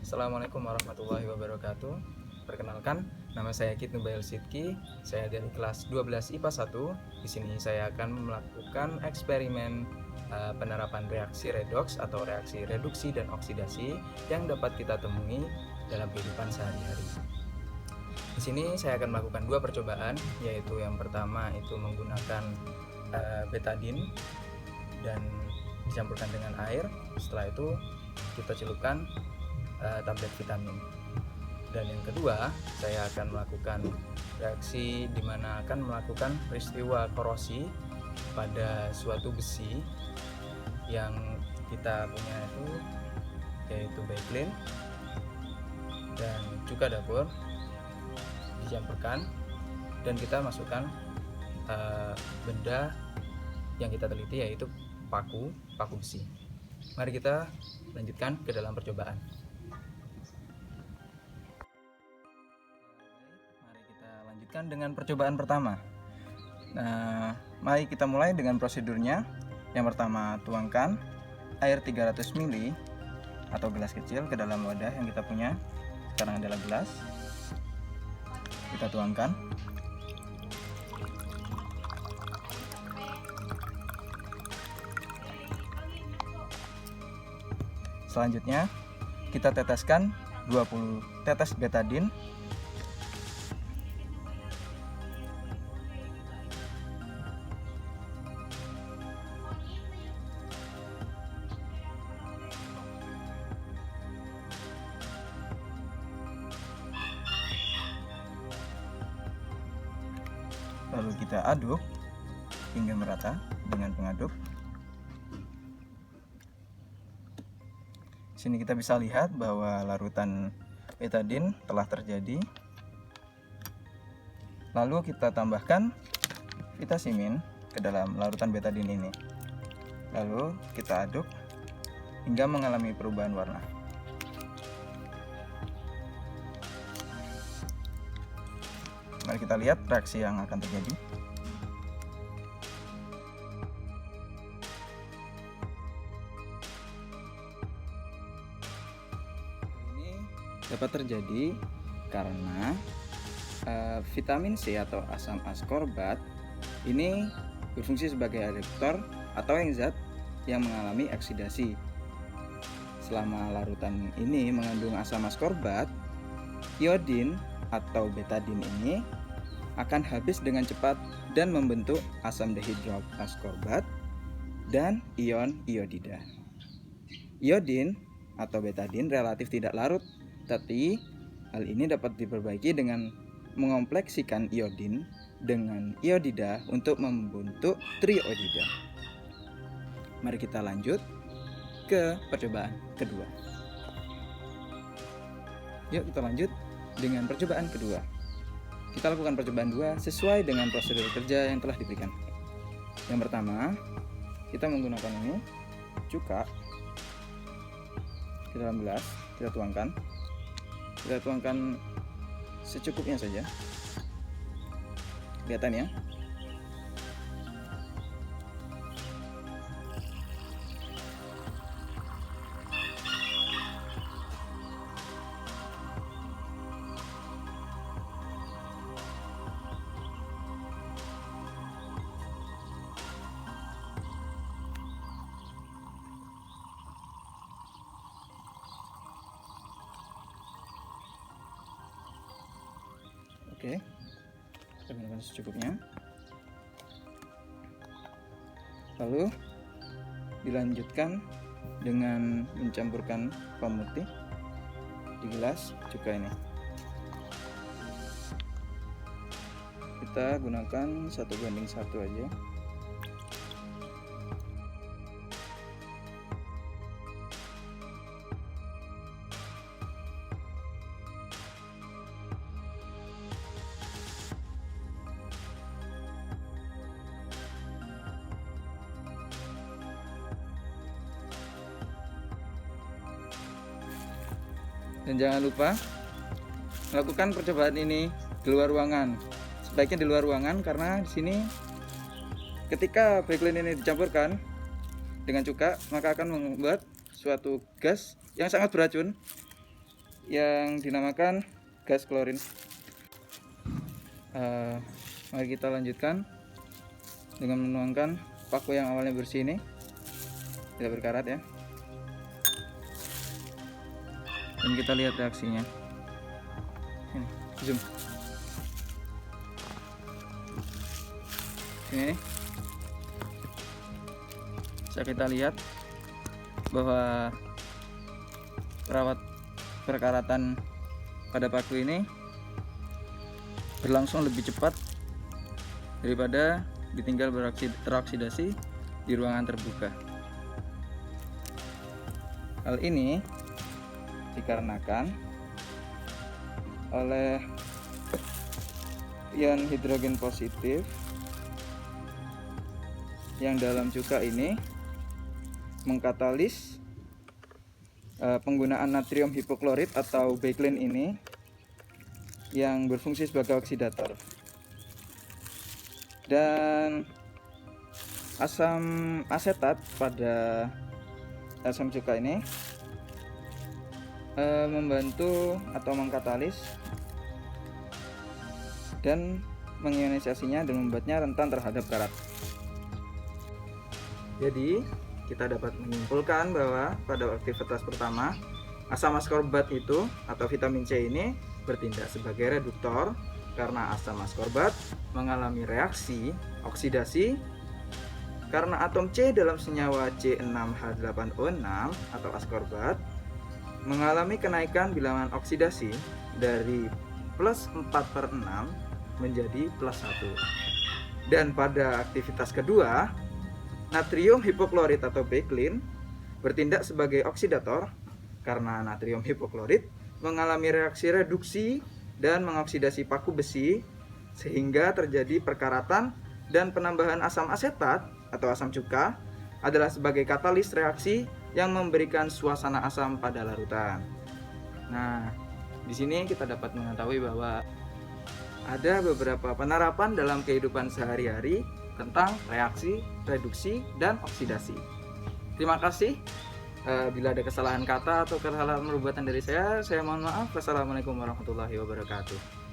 Assalamualaikum warahmatullahi wabarakatuh. Perkenalkan, nama saya Kit Nubail Sidki. Saya dari kelas 12 IPA 1. Di sini saya akan melakukan eksperimen penerapan reaksi redoks atau reaksi reduksi dan oksidasi yang dapat kita temui dalam kehidupan sehari-hari. Di sini saya akan melakukan dua percobaan, yaitu yang pertama itu menggunakan betadin dan dicampurkan dengan air. Setelah itu kita celupkan tablet vitamin. Dan yang kedua, saya akan melakukan reaksi di mana akan melakukan peristiwa korosi pada suatu besi yang kita punya itu, yaitu backplane dan cuka dapur dicampurkan, dan kita masukkan benda yang kita teliti, yaitu paku besi. Mari kita lanjutkan ke dalam percobaan. Mari kita lanjutkan dengan percobaan pertama. Nah, mari kita mulai dengan prosedurnya. Yang pertama, tuangkan air 300 ml atau gelas kecil ke dalam wadah yang kita punya. Sekarang adalah gelas. Kita tuangkan. Selanjutnya, kita teteskan 20 tetes betadin. Lalu kita aduk hingga merata dengan pengaduk. Sini kita bisa lihat bahwa larutan betadin telah terjadi. Lalu kita tambahkan vitamin ke dalam larutan betadin ini. Lalu kita aduk hingga mengalami perubahan warna. Mari kita lihat reaksi yang akan terjadi. Ini dapat terjadi karena vitamin C atau asam askorbat ini berfungsi sebagai adaptor atau zat yang mengalami oksidasi. Selama larutan ini mengandung asam askorbat, iodin atau betadin ini akan habis dengan cepat dan membentuk asam dehidroaskorbat dan ion iodida. Iodin atau betadin relatif tidak larut, tapi hal ini dapat diperbaiki dengan mengompleksikan iodin dengan iodida untuk membentuk triiodida. Mari kita lanjut ke percobaan kedua. Yuk kita lanjut dengan percobaan kedua. Kita lakukan percobaan 2 sesuai dengan prosedur kerja yang telah diberikan. Yang pertama, kita menggunakan ini cuka ke dalam gelas, kita tuangkan. Kita tuangkan secukupnya saja. Kelihatan ya? Oke, kita gunakan secukupnya. Lalu dilanjutkan dengan mencampurkan pemutih di gelas cuka ini. Kita gunakan 1:1 aja. Dan jangan lupa melakukan percobaan ini di luar ruangan. Sebaiknya di luar ruangan karena di sini ketika backplane ini dicampurkan dengan cuka, maka akan membuat suatu gas yang sangat beracun yang dinamakan gas klorin. Mari kita lanjutkan dengan menuangkan paku yang awalnya bersih ini, tidak berkarat ya, dan kita lihat reaksinya. Ini zoom ini, bisa kita lihat bahwa perkaratan pada paku ini berlangsung lebih cepat daripada ditinggal teroksidasi di ruangan terbuka. Hal ini dikarenakan oleh ion hidrogen positif yang dalam cuka ini mengkatalis penggunaan natrium hipoklorit atau bakelin ini yang berfungsi sebagai oksidator. Dan asam asetat pada asam cuka ini membantu atau mengkatalis dan mengionisasinya dan membuatnya rentan terhadap karat. Jadi kita dapat menyimpulkan bahwa pada aktivitas pertama asam askorbat itu atau vitamin C ini bertindak sebagai reduktor karena asam askorbat mengalami reaksi oksidasi karena atom C dalam senyawa C6H8O6 atau askorbat mengalami kenaikan bilangan oksidasi dari plus 4/6 menjadi plus 1. Dan pada aktivitas kedua, natrium hipoklorit atau bakelin bertindak sebagai oksidator karena natrium hipoklorit mengalami reaksi reduksi dan mengoksidasi paku besi sehingga terjadi perkaratan, dan penambahan asam asetat atau asam cuka adalah sebagai katalis reaksi yang memberikan suasana asam pada larutan. Nah, di sini kita dapat mengetahui bahwa ada beberapa penerapan dalam kehidupan sehari-hari tentang reaksi, reduksi, dan oksidasi. Terima kasih. Bila ada kesalahan kata atau kesalahan perbuatan dari saya mohon maaf. Wassalamualaikum warahmatullahi wabarakatuh.